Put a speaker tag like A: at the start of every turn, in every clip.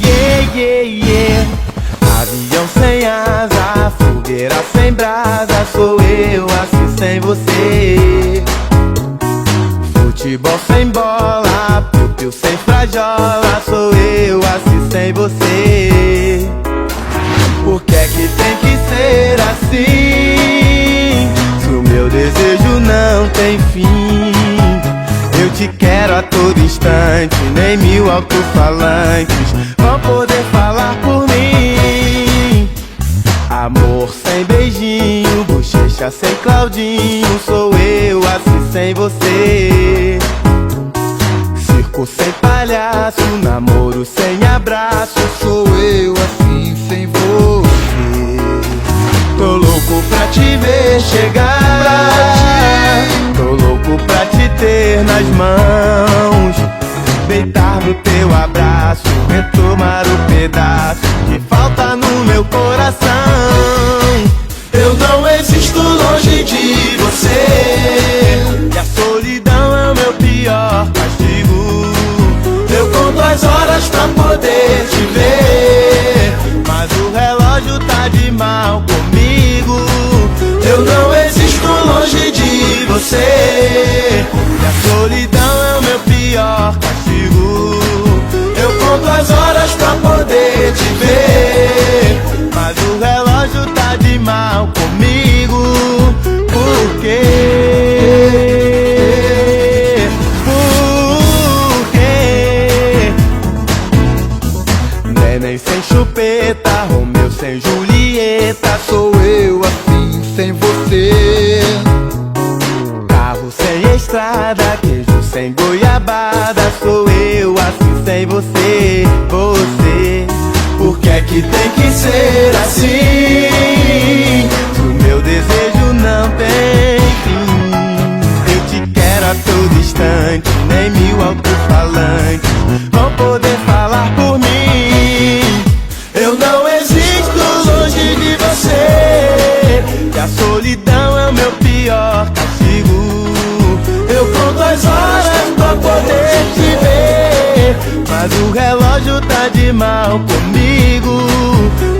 A: Yeah, yeah, yeah. Avião sem asa, fogueira sem brasa, sou eu assim sem você. Futebol sem bola, piu-piu sem frajola, sou eu assim sem você. Por que é que tem que ser assim? Se o meu desejo não tem fim, eu te quero a todo instante, nem mil alto-falantes vão poder falar por mim. Amor sem beijinho, bochecha sem Claudinho, sou eu assim sem você. Circo sem palhaço, namoro sem abraço, sou eu assim sem você. Tô louco pra te ver chegar, tô louco pra te ter nas mãos, deitar no teu abraço, retomar o pedaço que falta no meu coração. Eu não existo longe de você, e a solidão é o meu pior castigo. Eu conto as horas pra poder te ver, mas o relógio tá de mal comigo. Eu não existo longe de você, e a solidão é o meu pior castigo. Eu conto as horas pra poder te ver, mas o relógio tá de mal comigo. Por quê? Por quê? Neném sem chupeta, Romeu sem Julieta, sou eu assim sem você. Carro sem estrada, queijo sem goiabada, sou eu assim sem você, você. Por que é que tem que ser assim? Se o meu desejo não tem fim, eu te quero a todo instante, nem mil alto-falantes vão poder falar por mim. Eu não existo longe de você, e a solidão é o meu pior castigo. Eu conto as horas pra poder te ver, mas o relógio tá de mal comigo.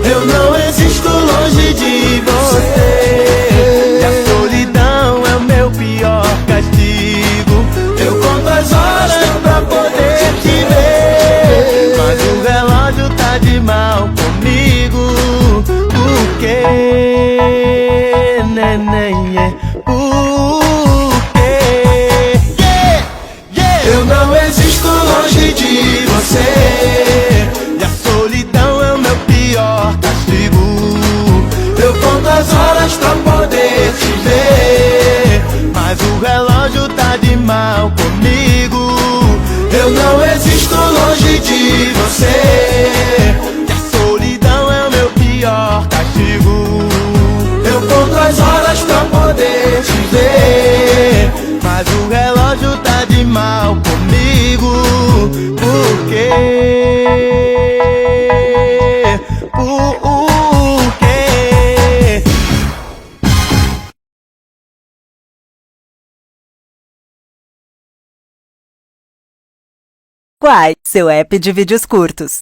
A: Eu não existo longe de você, e a solidão é o meu pior castigo. Eu conto as horas pra poder te ver, mas o relógio tá de mal comigo. Por quê, neném? Por quê? Yeah, yeah. Eu não existo longe de você, e a solidão é o meu pior castigo. Eu conto as horas pra poder te ver, mas o relógio tá de mal comigo. Eu não existo longe de você, e a solidão é o meu pior castigo. Eu conto as horas pra poder te ver, mas o relógio tá de mal comigo. Por quê? Por quê?
B: Quai, seu app de vídeos curtos.